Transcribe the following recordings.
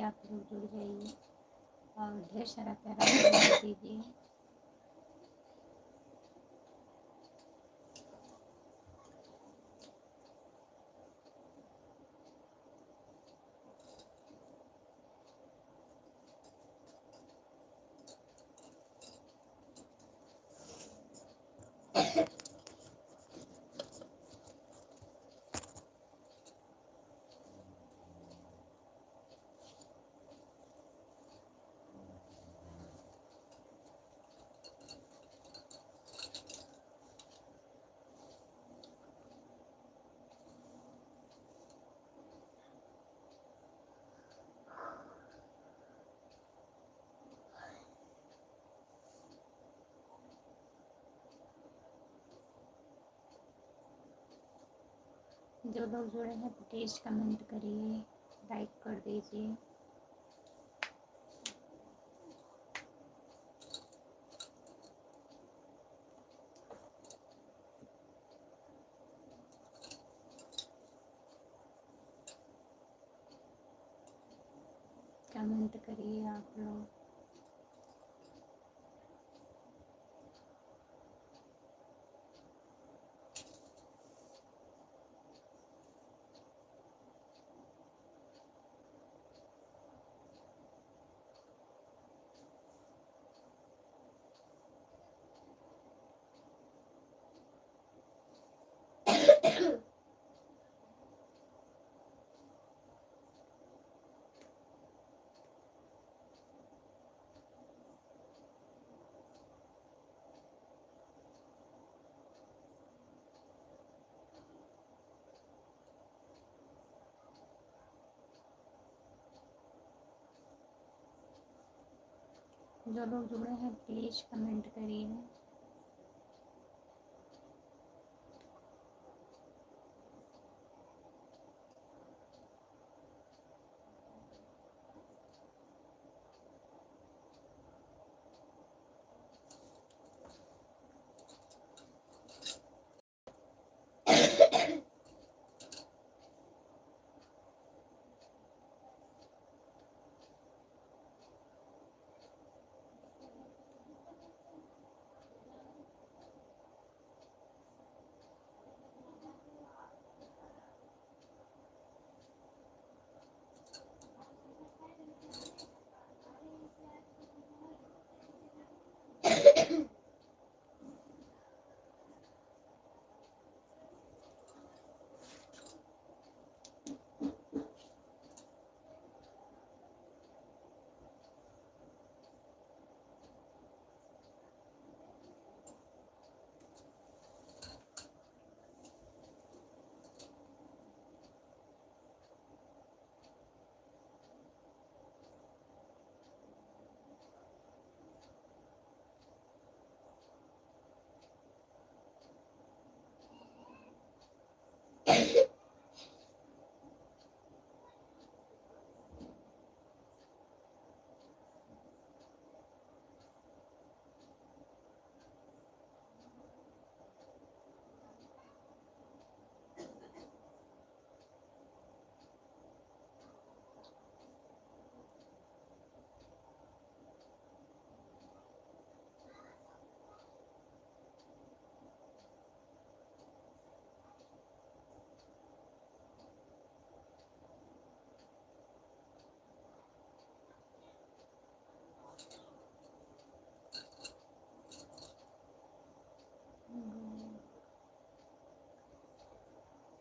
आप लोग जुड़ जाइए और ढेर सारा प्यारा कमेंट दीजिए। जो लोग जुड़े हैं प्लीज़ कमेंट करिए, लाइक कर दीजिए। कमेंट करिए आप लोग। जो लोग जुड़े हैं प्लीज़ कमेंट करिए।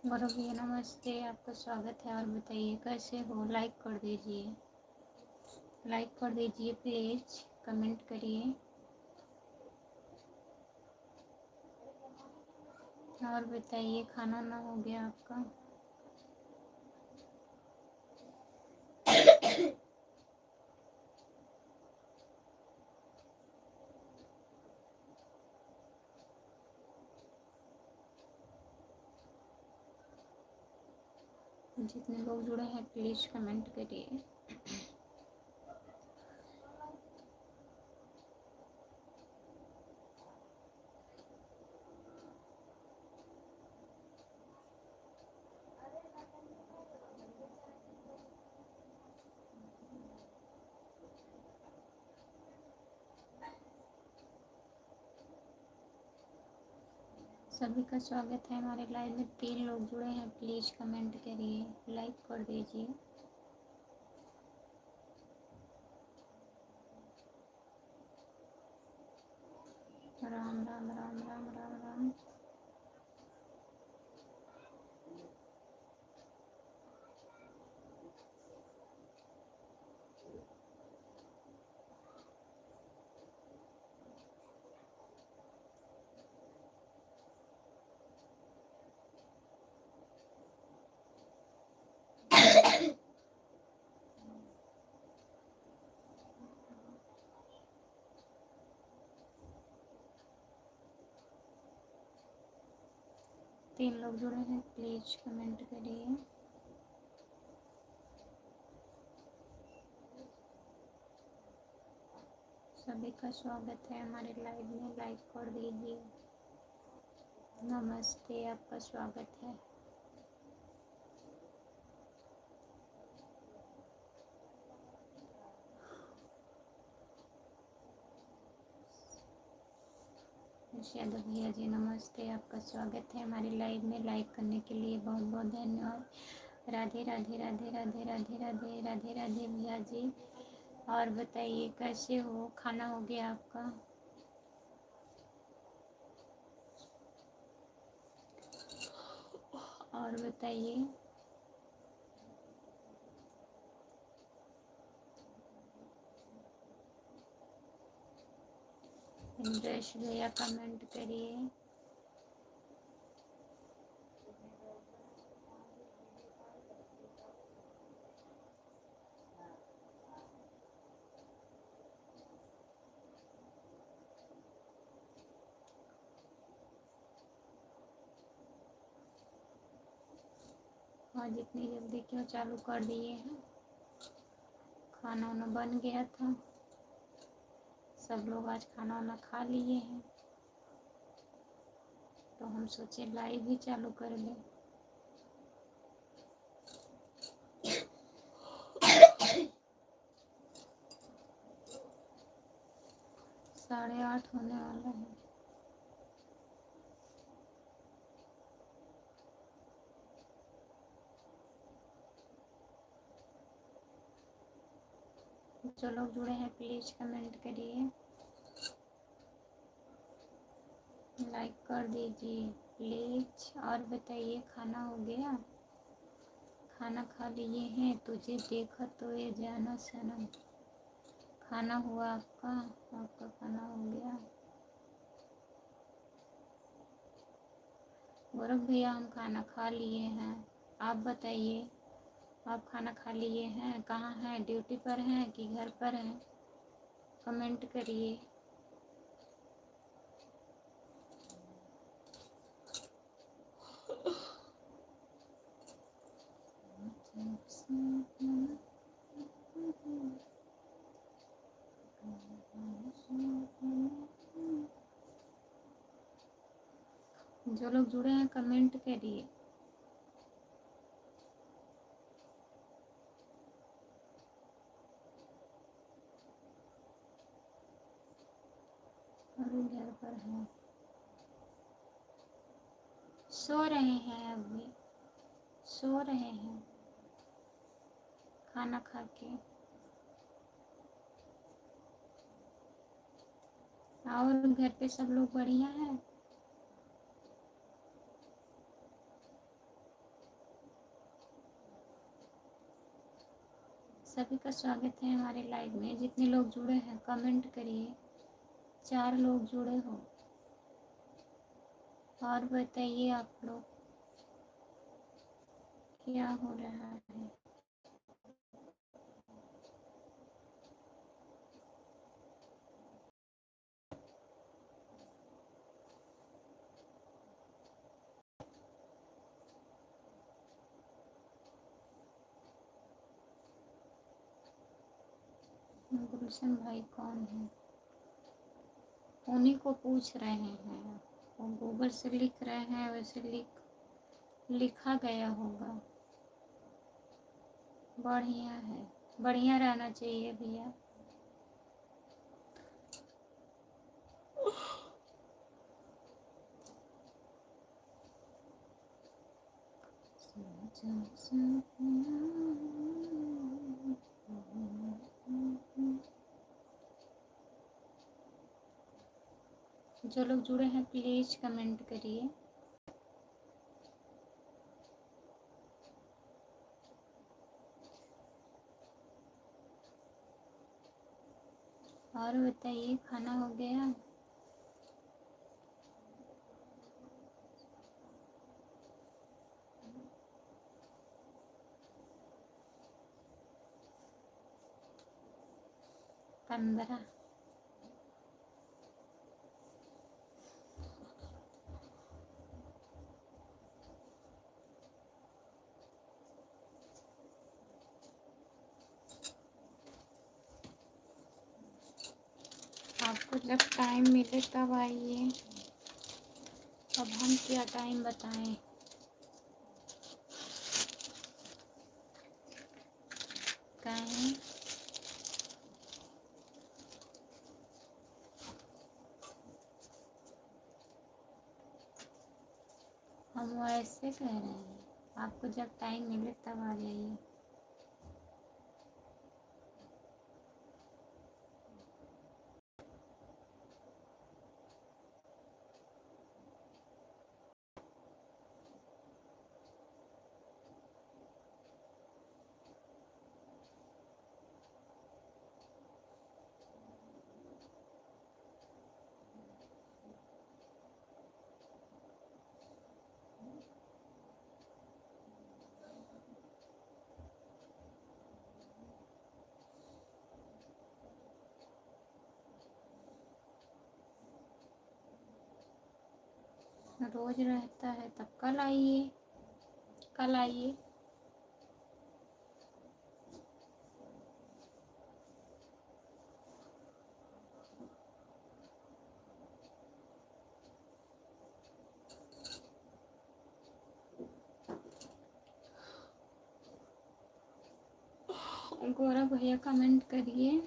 गौरव भैया नमस्ते, आपका स्वागत है। और बताइए कैसे हो? लाइक कर दीजिए, लाइक कर दीजिए प्लीज़, कमेंट करिए। और बताइए खाना ना हो गया आपका? जितने लोग जुड़े हैं प्लीज़ कमेंट करिए। सभी का स्वागत है हमारे लाइव में। 3 लोग जुड़े हैं, प्लीज़ कमेंट करिए, लाइक कर दीजिए। राम राम राम राम राम राम। तीन लोग जुड़े हैं, प्लीज कमेंट करिए। सभी का स्वागत है हमारे लाइव में, लाइक कर दीजिए। नमस्ते, आपका स्वागत है। यादव भैया जी नमस्ते, आपका स्वागत है हमारे लाइव में। लाइक करने के लिए बहुत बहुत धन्यवाद। राधे राधे राधे राधे राधे राधे राधे राधे भैया जी। और बताइए कैसे हो, खाना हो गया आपका? और बताइए। इंद्रेश भैया कमेंट करिए। आज इतनी जल्दी क्यों चालू कर दिए हैं? खाना वाना बन गया था, सब लोग आज खाना वाना खा लिए हैं, तो हम सोचे लाइव ही चालू कर लें। 8:30 होने वाला है। जो लोग जुड़े हैं प्लीज कमेंट करिए, लाइक कर दीजिए प्लीज। और बताइए खाना हो गया? खाना खा लिए हैं, तुझे देखा तो ये जाना सनम। खाना हुआ आपका? आपका खाना हो गया? गौरव भैया हम खाना खा लिए हैं, आप बताइए आप खाना खा लिए हैं? कहाँ हैं, ड्यूटी पर हैं कि घर पर हैं? कमेंट करिए। जो लोग जुड़े हैं कमेंट करिए। अभी घर पर हैं, सो रहे हैं, अभी सो रहे हैं खाना खा के। और घर पे सब लोग बढ़िया हैं? सभी का स्वागत है हमारे लाइव में। जितने लोग जुड़े हैं कमेंट करिए। 4 लोग जुड़े हो। और बताइए आप लोग क्या हो रहा है? गुलशन भाई कौन है? उन्हीं को पूछ रहे हैं, वो गूगल से लिख रहे हैं, वैसे लिखा गया होगा। बढ़िया है, बढ़िया रहना चाहिए भैया। जो लोग जुड़े हैं प्लीज़ कमेंट करिए। और बताइए खाना हो गया? पंद्रह। आपको जब टाइम मिले तब आइए। अब हम क्या टाइम बताएं। कहें हम वैसे कह रहे हैं, आपको जब टाइम मिले तब आ जाइए। रोज रहता है तब कल आइए, कल आइए। गौरव भैया कमेंट करिए।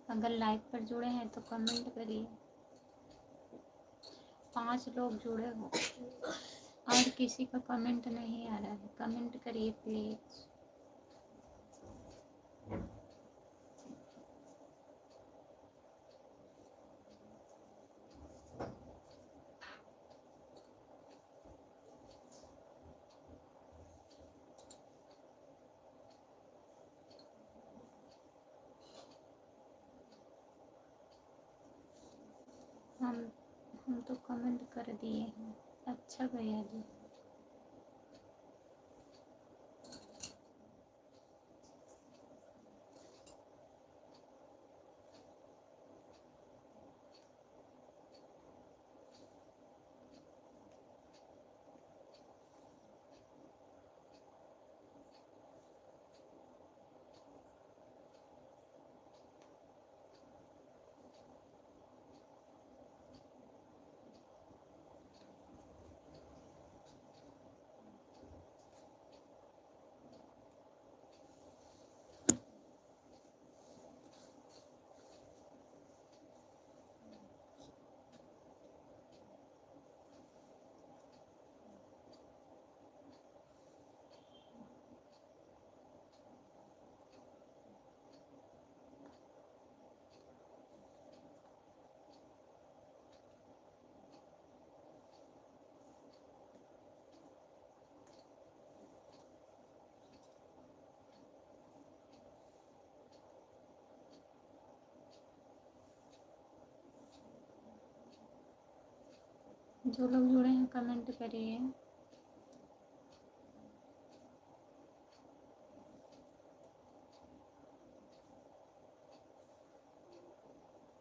अगर लाइव पर जुड़े हैं तो कमेंट करिए। 5 लोग जुड़े हो और किसी का कमेंट नहीं आ रहा है, कमेंट करिए प्लीज़। हम तो कमेंट कर दिए हैं। अच्छा भैया जी। जो लोग जुड़े हैं कमेंट करिए।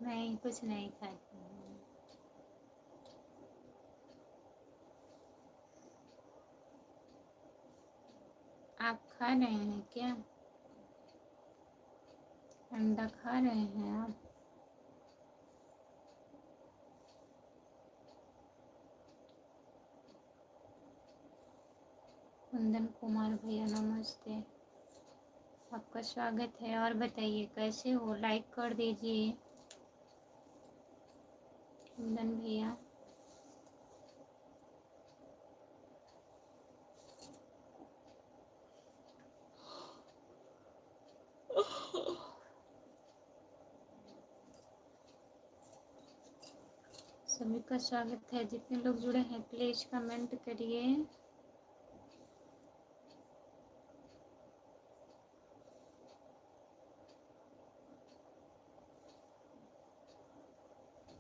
नहीं, कुछ नहीं खाती हूँ। आप खा रहे हैं क्या? अंडा खा रहे हैं आप? कुंदन कुमार भैया नमस्ते, आपका स्वागत है। और बताइए कैसे हो? लाइक कर दीजिए कुंदन भैया। सभी का स्वागत है। जितने लोग जुड़े हैं प्लीज कमेंट करिए।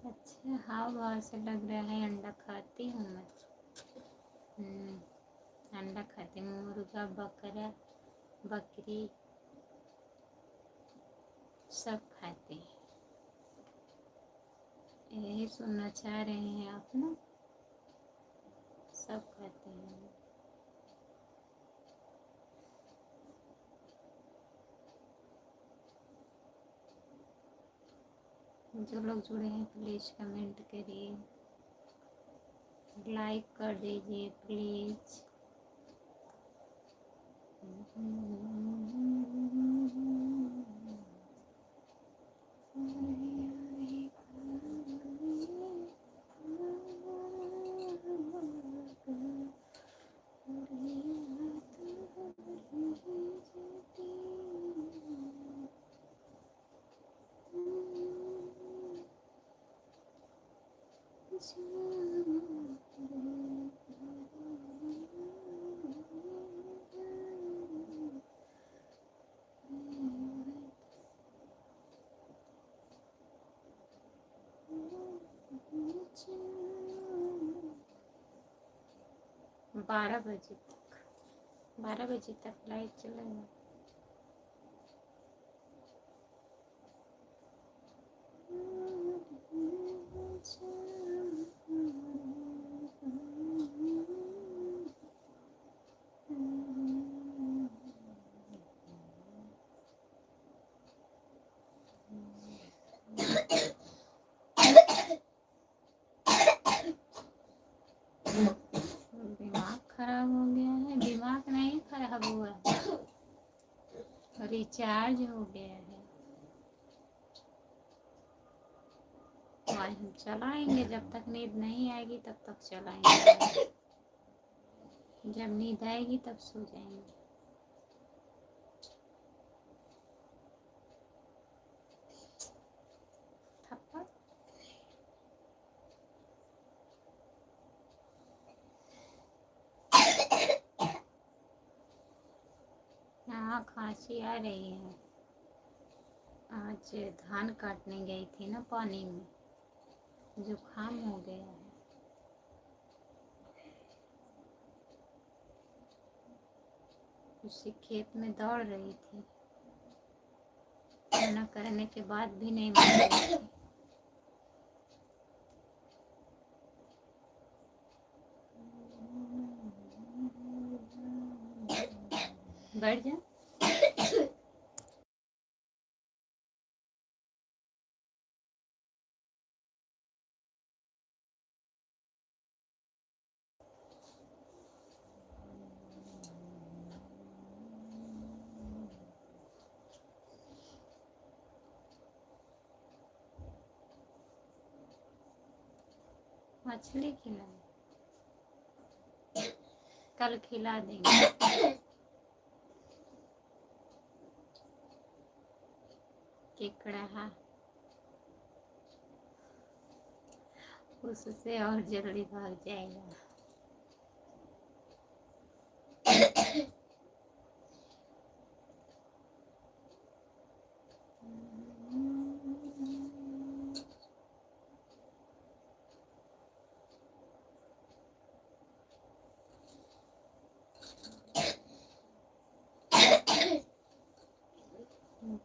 अच्छा, हाव भाव से लग रहा है अंडा खाती हूँ मैं। अंडा खाती हूँ, मुर्गा बकरा बकरी सब खाते हैं। यही सुनना चाह रहे हैं आप ना? सब खाते हैं। जो लोग जुड़े हैं प्लीज कमेंट करिए, लाइक कर दीजिए प्लीज। बारह बजे तक लाइट चलेगा। दिमाग खराब हो गया है? दिमाग नहीं खराब हुआ, रिचार्ज हो गया है। आज हम चलाएंगे, जब तक नींद नहीं आएगी तब तक चलाएंगे। जब नींद आएगी तब सो जाएंगे। थप्पड़ हाँ, खांसी आ रही है। आज धान काटने गई थी ना पानी में, जुकाम हो गया है। उसी खेत में दौड़ रही थी, मना करने के बाद भी नहीं मान रही थी। बैठ जा। मछली खिलाए, कल खिला देंगे। केकड़ा उससे और जल्दी भाग जाएगा।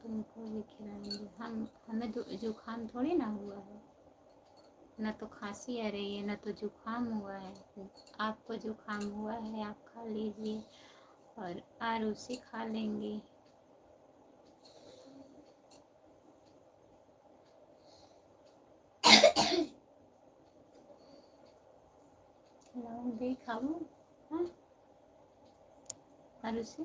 तुमको भी खिलाएंगे हम। हमें जुकाम थोड़ी ना हुआ है, न तो खांसी आ रही है, न तो जुकाम हुआ है। आपको जुकाम हुआ है, आप खा लीजिए और आरूसी खा लेंगे। खाओ हाँ आरूसी।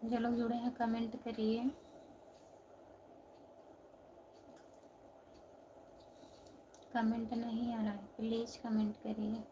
जो लोग जुड़े हैं कमेंट करिए। कमेंट नहीं आ रहा है, प्लीज़ कमेंट करिए।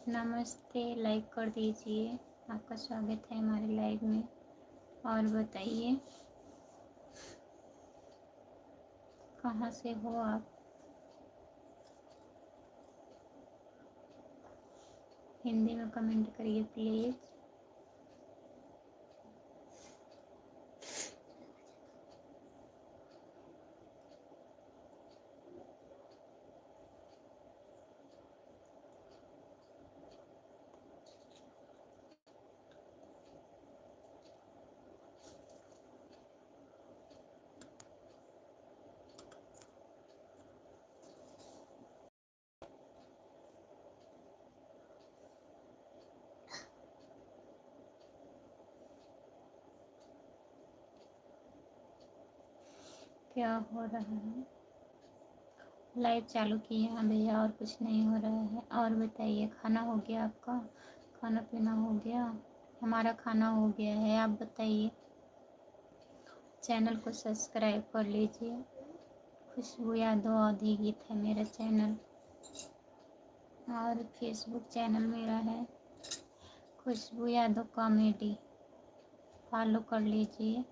नमस्ते, लाइक कर दीजिए। आपका स्वागत है हमारे लाइव में। और बताइए कहाँ से हो आप। हिंदी में कमेंट करिए प्लीज़। क्या हो रहा है, लाइव चालू किए हैं भैया, और कुछ नहीं हो रहा है। और बताइए खाना हो गया आपका, खाना पीना हो गया। हमारा खाना हो गया है, आप बताइए। चैनल को सब्सक्राइब कर लीजिए। खुशबू यादव आदि गीत है मेरा चैनल, और फेसबुक चैनल मेरा है खुशबू यादव कॉमेडी, फॉलो कर लीजिए।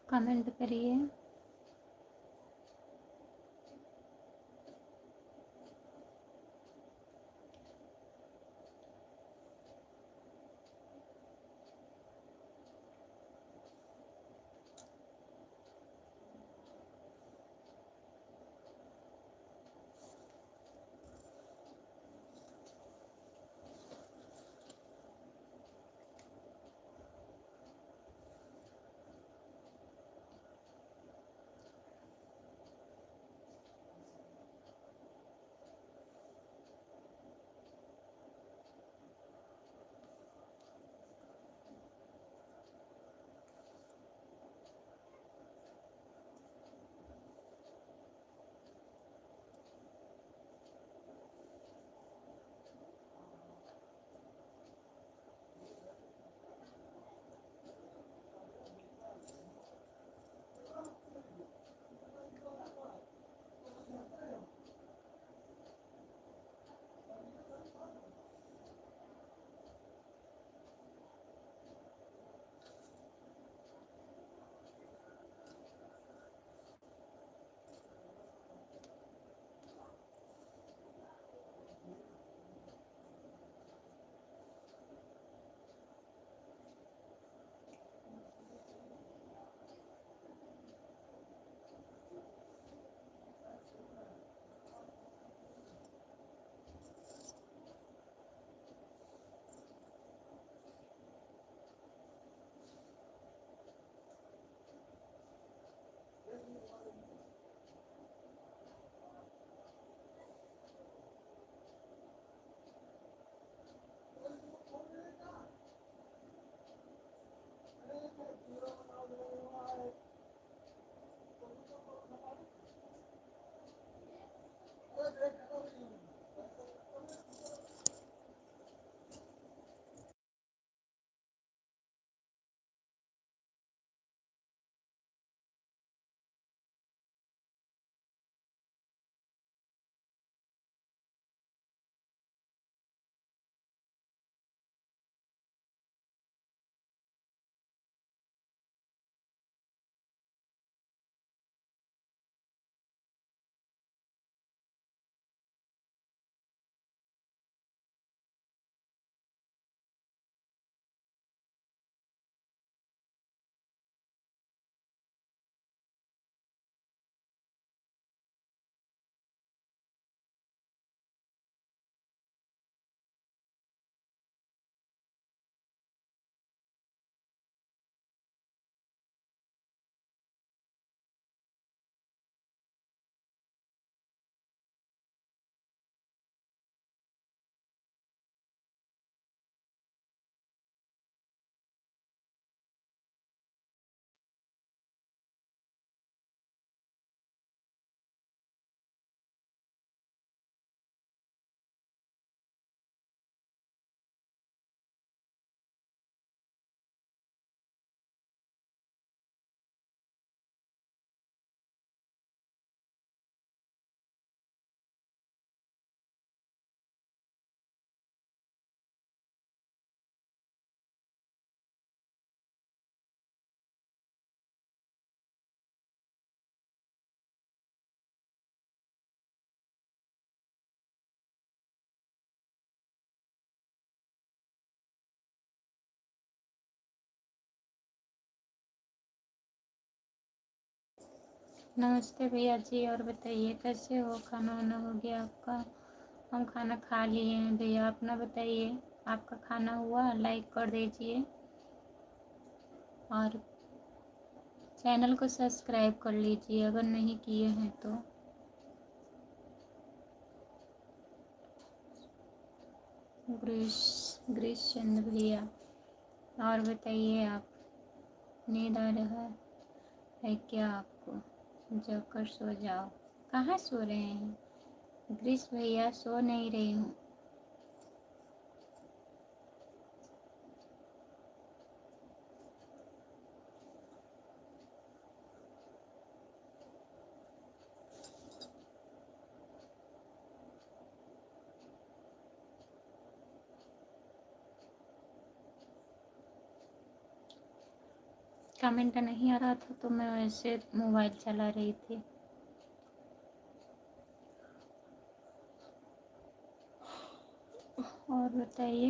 कमेंट करिए। नमस्ते भैया जी, और बताइए कैसे हो? खाना वाना हो गया आपका? हम खाना खा लिए हैं भैया, अपना बताइए, आपका खाना हुआ? लाइक कर दीजिए और चैनल को सब्सक्राइब कर लीजिए अगर नहीं किए हैं तो। ग्रीश चंद्र भैया, और बताइए आप, नींद आ रहा है क्या आपको? जाकर सो जाओ। कहाँ सो रहे हैं ग्रीश भैया? सो नहीं रही हूँ। कमेंट नहीं आ रहा था तो मैं वैसे मोबाइल चला रही थी। और बताइए।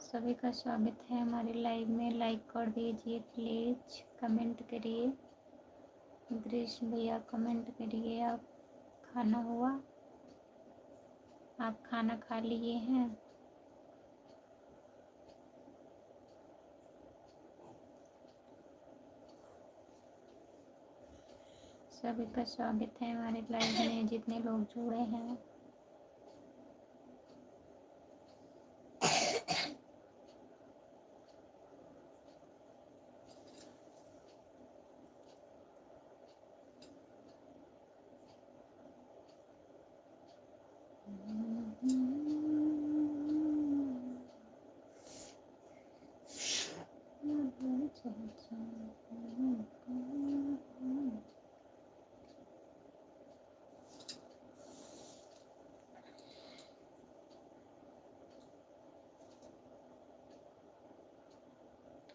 सभी का स्वागत है हमारे लाइव में। लाइक कर दीजिए प्लीज, कमेंट करिए। ग्रीश भैया कमेंट करिए। आप खाना हुआ? आप खाना खा लिए हैं? सभी का स्वागत है हमारे लाइव में, जितने लोग जुड़े हैं।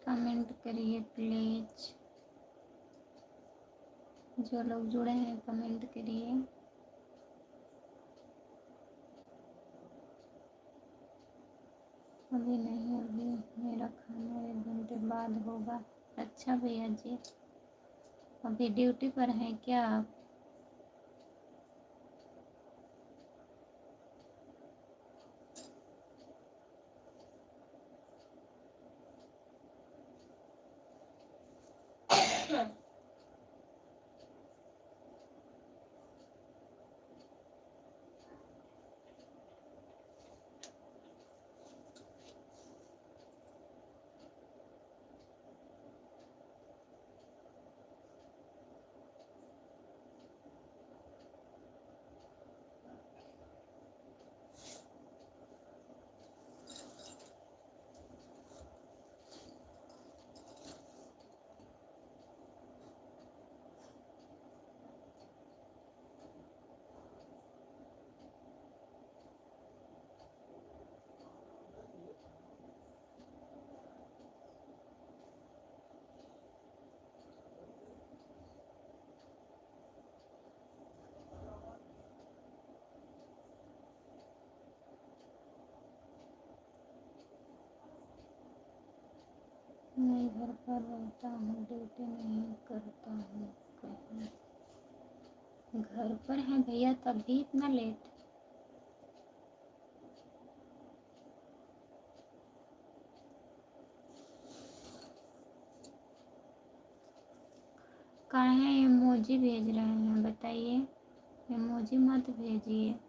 कमेंट करिए प्लीज, जो लोग जुड़े हैं कमेंट करिए। अभी नहीं, अभी मेरा खाना 1 घंटे बाद होगा। अच्छा भैया जी, अभी ड्यूटी पर हैं क्या आप? मैं घर पर रहता हूँ, ड्यूटी नहीं करता हूँ कहीं। घर पर हैं भैया तब भी इतना लेट? काहे इमोजी भेज रहे हैं बताइए? इमोजी मत भेजिए।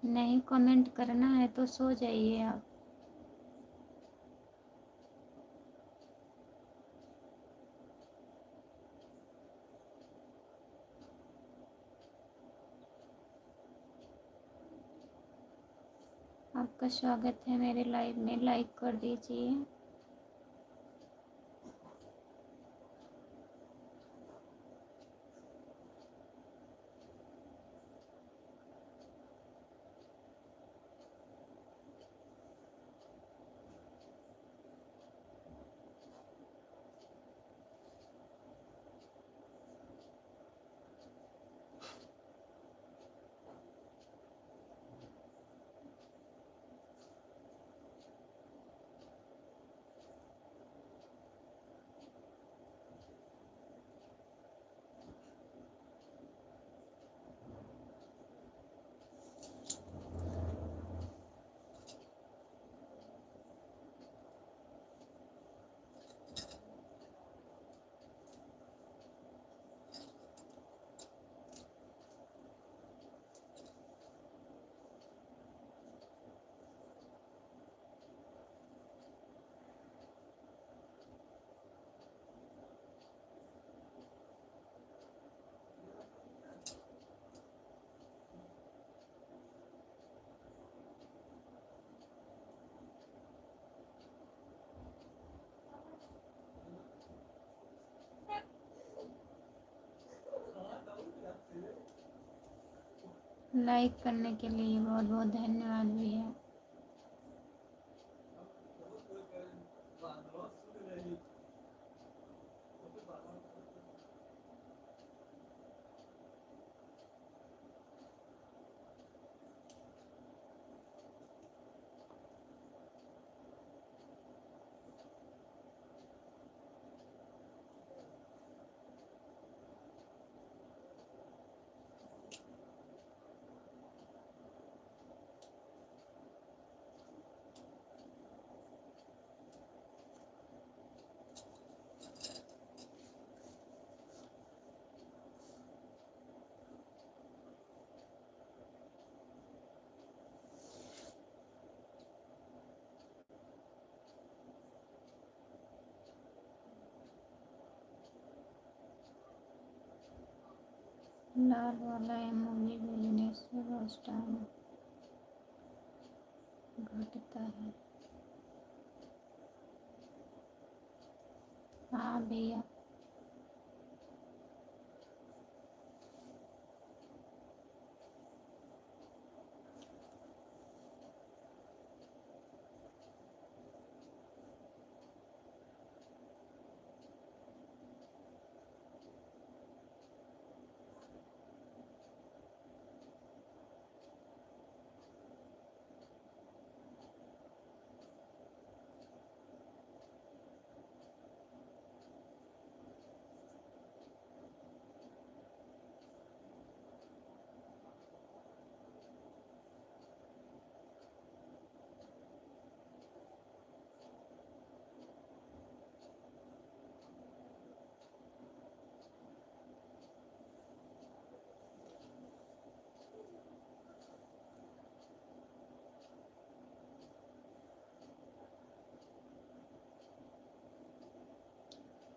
नहीं कमेंट करना है तो सो जाइए आप। आपका स्वागत है मेरे लाइव में, लाइक कर दीजिए। लाइक करने के लिए बहुत बहुत धन्यवाद भैया। लाल वाला इमोजी भेजने से बस टाइम घटता है। हाँ भैया।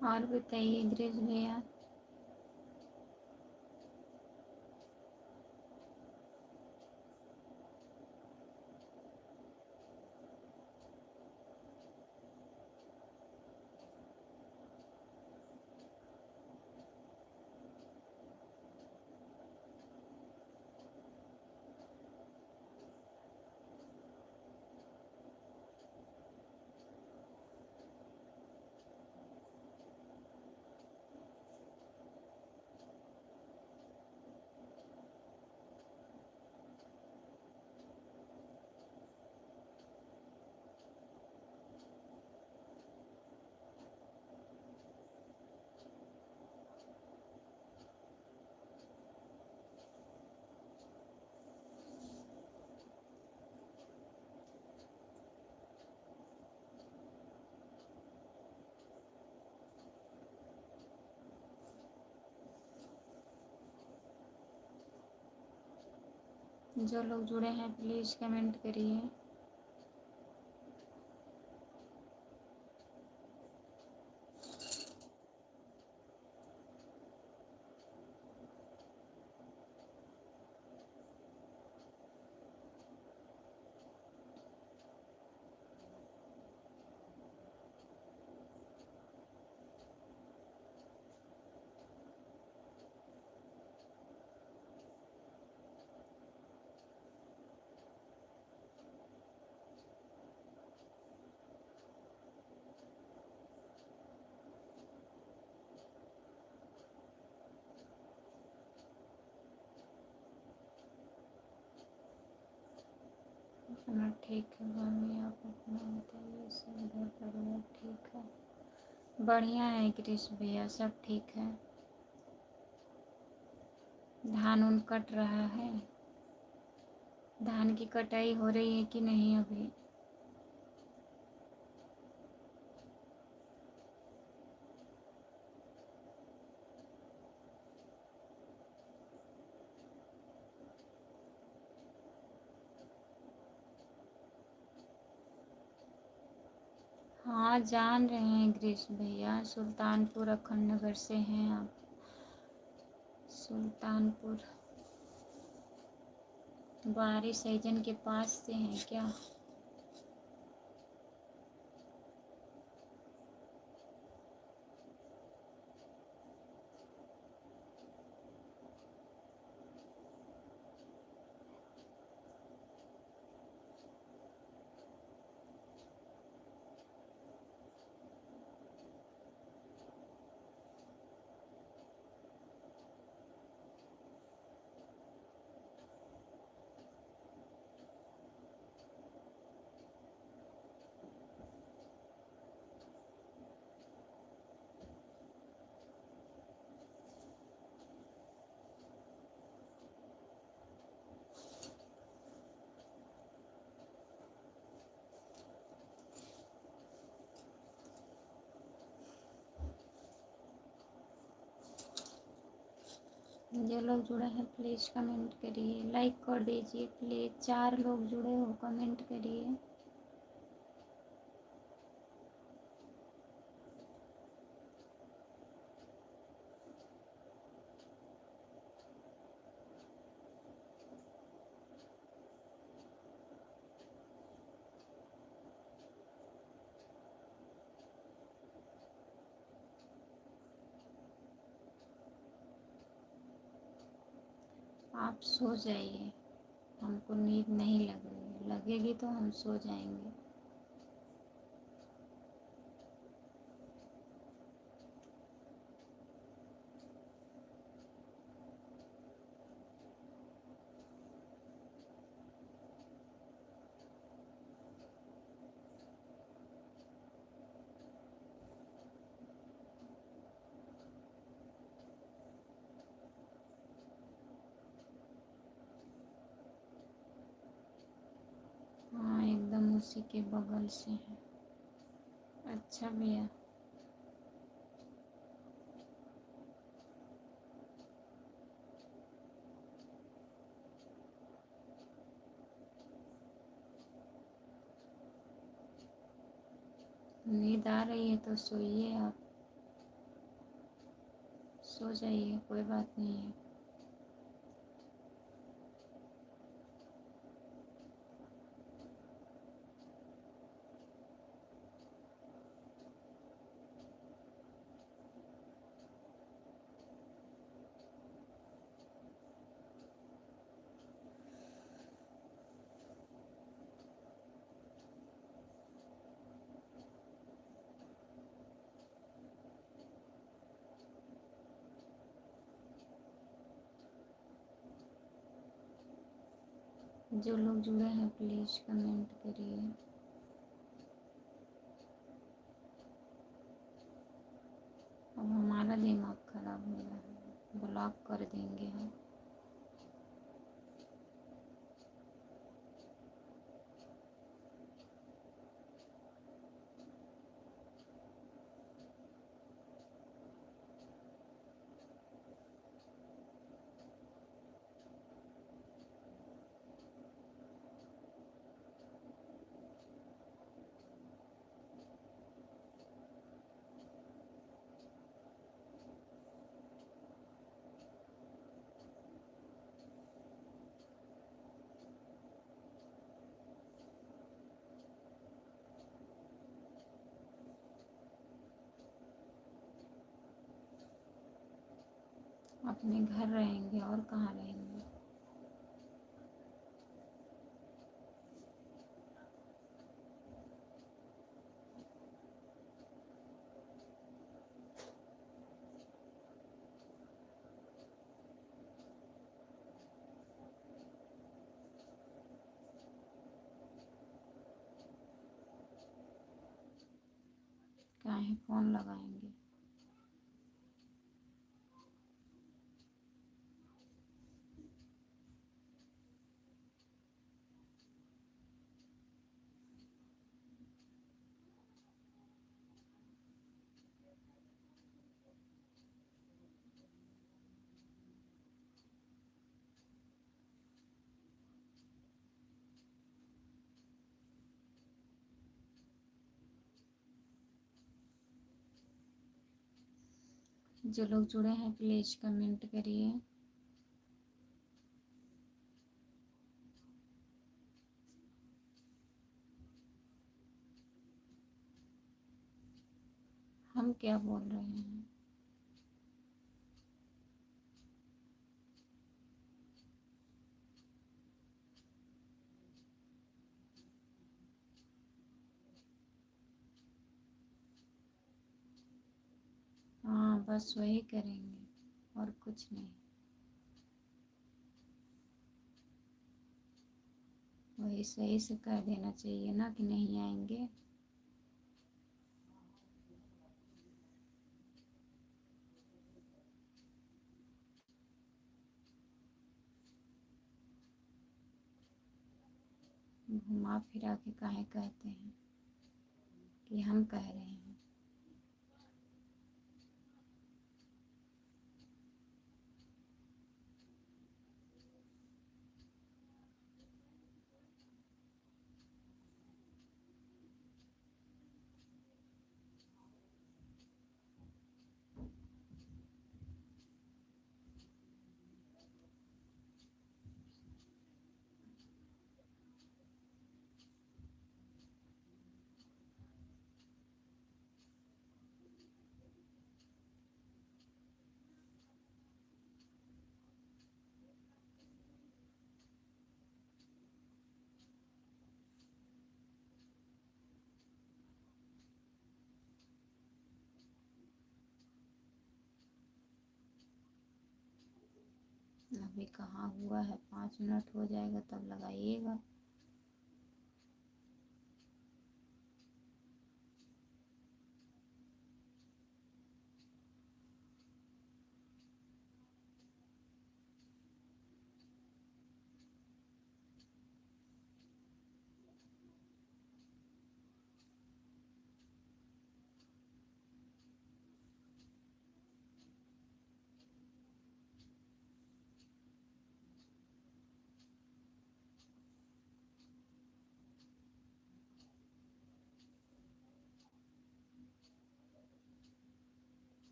और बताइए ग्रेस भैया। जो लोग जुड़े हैं प्लीज़ कमेंट करिए। अपना ठीक है मम्मी, आप अपना बताइए। सब घर परिवार ठीक है? बढ़िया है ग्रीश भैया, सब ठीक है। धान उन कट रहा है। धान की कटाई हो रही है कि नहीं अभी? हाँ जान रहे हैं ग्रीश भैया, सुल्तानपुर अखंड नगर से हैं आप? सुल्तानपुर बारी सैजन के पास से हैं क्या? जो लोग जुड़े हैं प्लीज़ कमेंट करिए, लाइक कर दीजिए प्लीज़। 4 लोग जुड़े हो, कमेंट करिए। आप सो जाइए, हमको नींद नहीं लग रही, लगेगी तो हम सो जाएंगे। हाँ एकदम उसी के बगल से है। अच्छा भैया, नींद आ रही है तो सोइए, आप सो जाइए, कोई बात नहीं है। जो लोग जुड़े हैं प्लीज़ कमेंट करिए। अब हमारा दिमाग खराब हो रहा है, ब्लॉक कर देंगे हम। अपने घर रहेंगे और कहाँ रहेंगे। काहे फ़ोन लगाएंगे। जो लोग जुड़े हैं प्लीज़ कमेंट करिए। हम क्या बोल रहे हैं। हाँ बस वही करेंगे और कुछ नहीं। वही सही से कह देना चाहिए ना कि नहीं आएंगे। घुमा फिरा के काहे कहते हैं कि हम कह रहे हैं। अभी कहाँ हुआ है, 5 मिनट हो जाएगा तब लगाइएगा।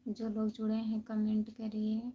जो लोग जुड़े हैं कमेंट करिए।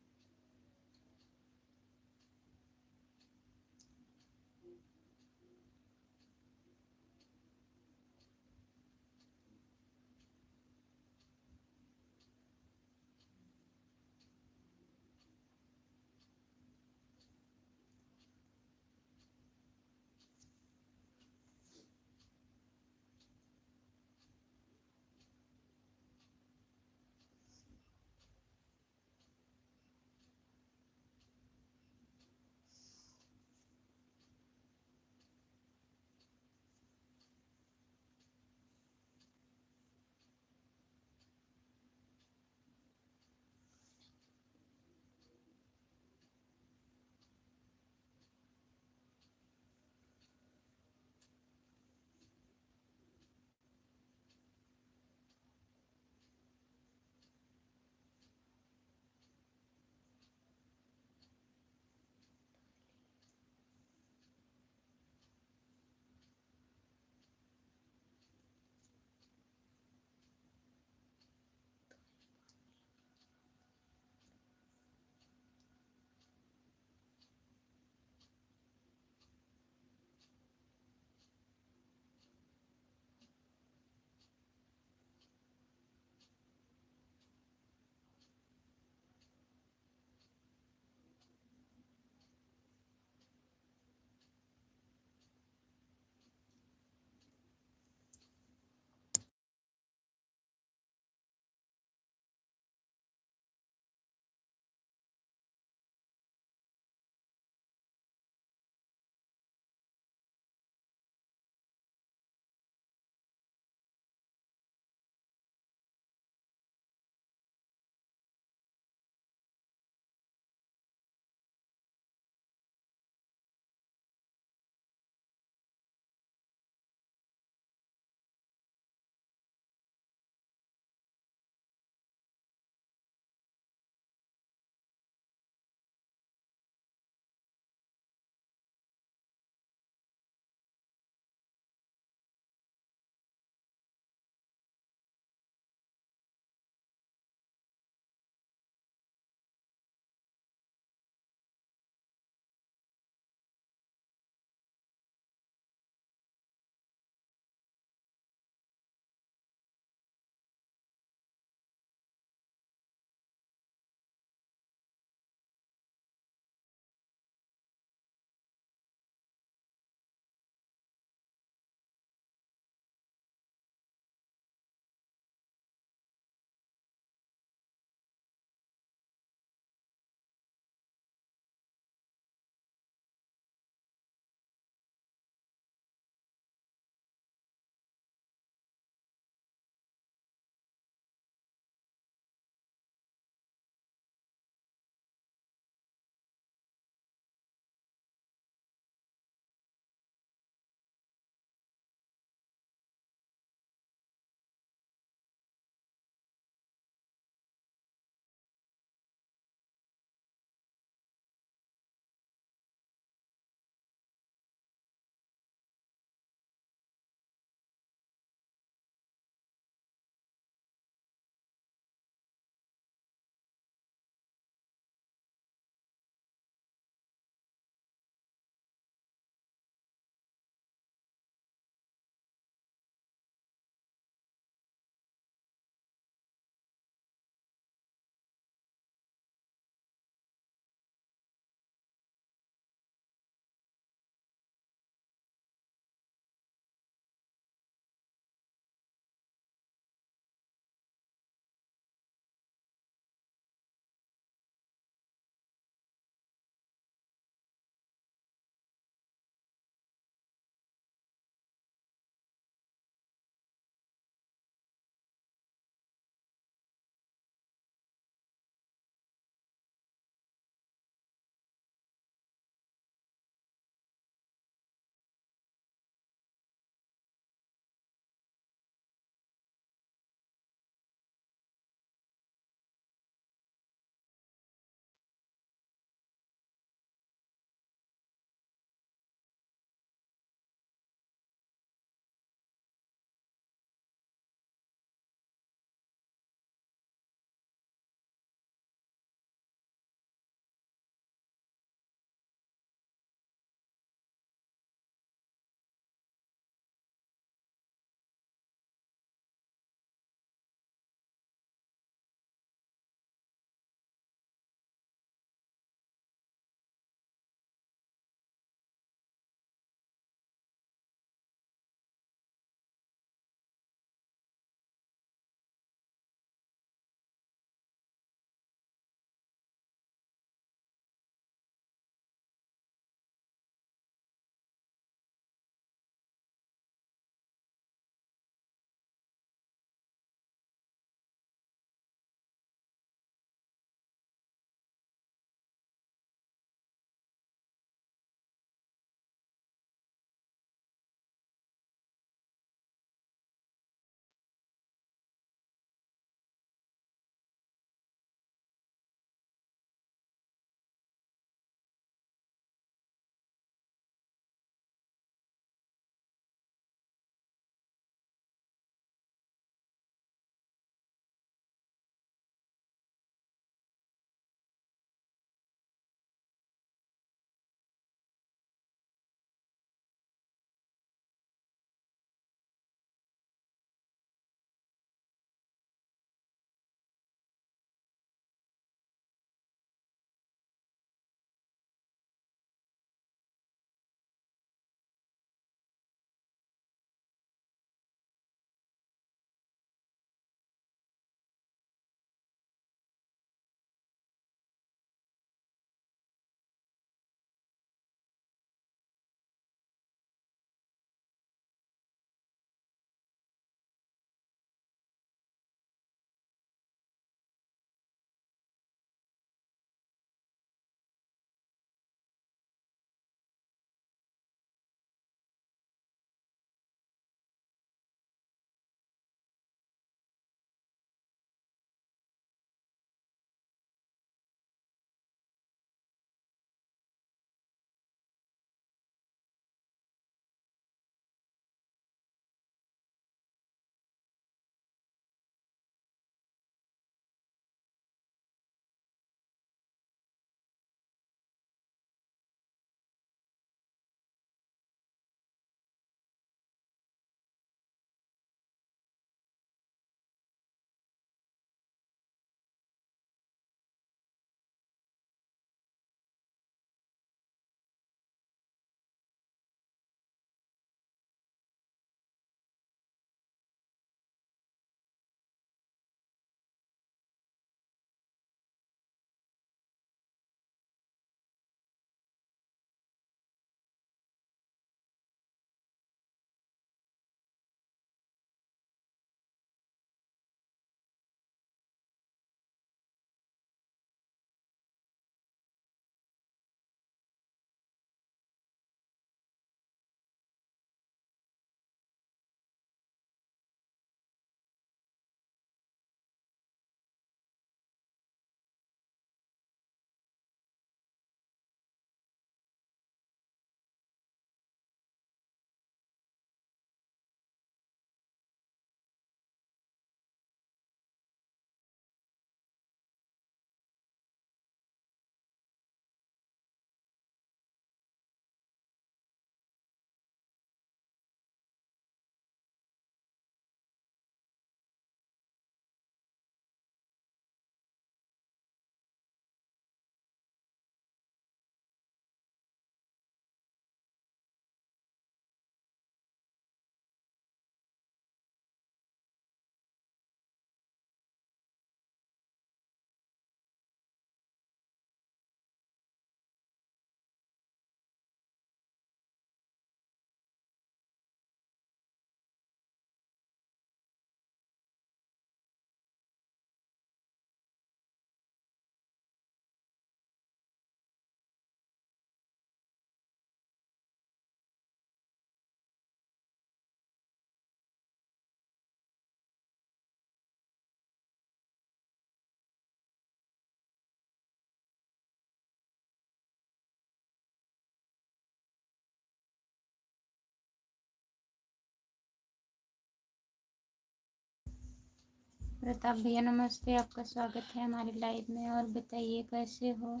प्रताप भैया नमस्ते, आपका स्वागत है हमारे लाइव में। और बताइए कैसे हो,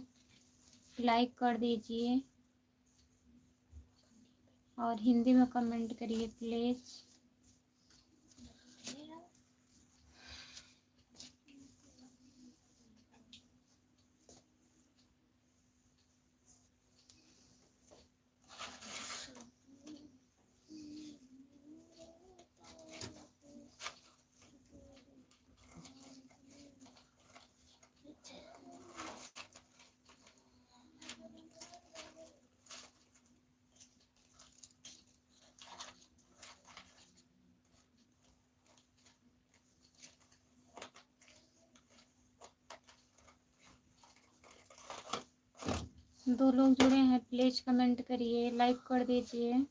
लाइक कर दीजिए और हिंदी में कमेंट करिए प्लीज़। दो लोग जुड़े हैं, प्लीज़ कमेंट करिए, लाइक कर दीजिए।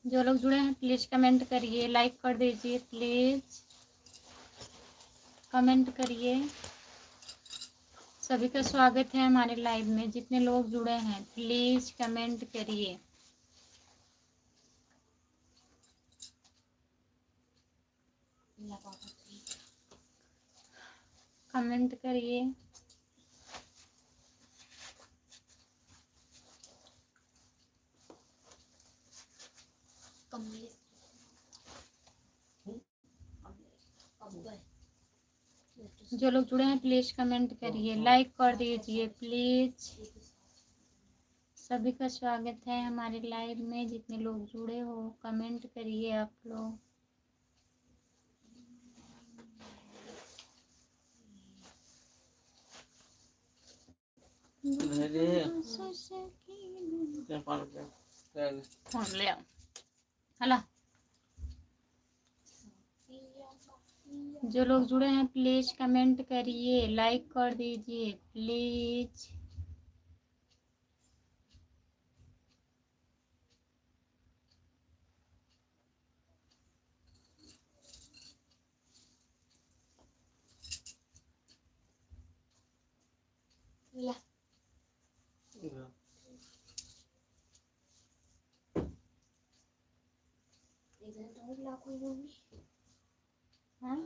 जो लोग जुड़े हैं प्लीज़ कमेंट करिए, लाइक कर दीजिए, प्लीज़ कमेंट करिए। सभी का स्वागत है हमारे लाइव में। जितने लोग जुड़े हैं प्लीज़ कमेंट करिए। कमेंट करिए। जो लोग जुड़े हैं प्लीज़ कमेंट करिए, लाइक कर दीजिए प्लीज़। सभी का स्वागत है हमारे लाइव में। जितने लोग जुड़े हो कमेंट करिए आप लोग। हला जो लोग जुड़े हैं प्लीज़ कमेंट करिए, लाइक कर दीजिए प्लीज़। हाँ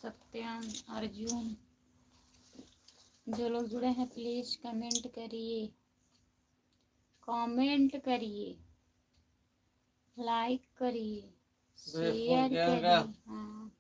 सत्यम अर्जुन जो लोग जुड़े हैं प्लीज़ कमेंट करिए, कमेंट करिए, लाइक करिए, शेयर करिए। हाँ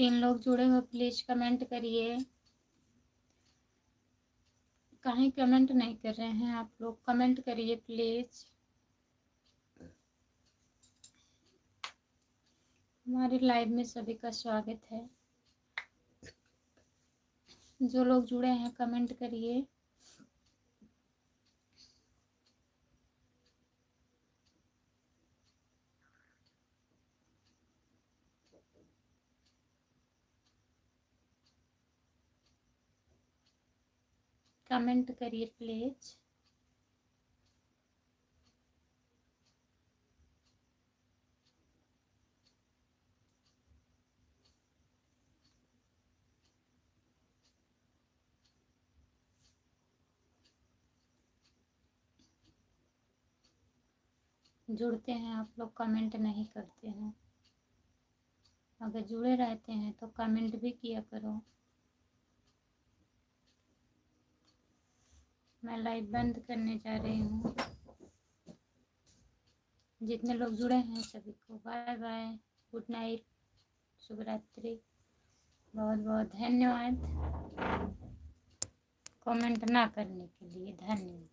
3 लोग जुड़े हो प्लीज कमेंट करिए। कहीं कमेंट नहीं कर रहे हैं आप लोग, कमेंट करिए प्लीज। हमारे लाइव में सभी का स्वागत है। जो लोग जुड़े हैं कमेंट करिए। कमेंट करिए प्लीज। जुड़ते हैं आप लोग, कमेंट नहीं करते हैं। अगर जुड़े रहते हैं तो कमेंट भी किया करो। मैं लाइव बंद करने जा रही हूँ। जितने लोग जुड़े हैं सभी को बाय बाय, गुड नाइट, शुभ रात्रि। बहुत बहुत धन्यवाद कमेंट ना करने के लिए। धन्यवाद।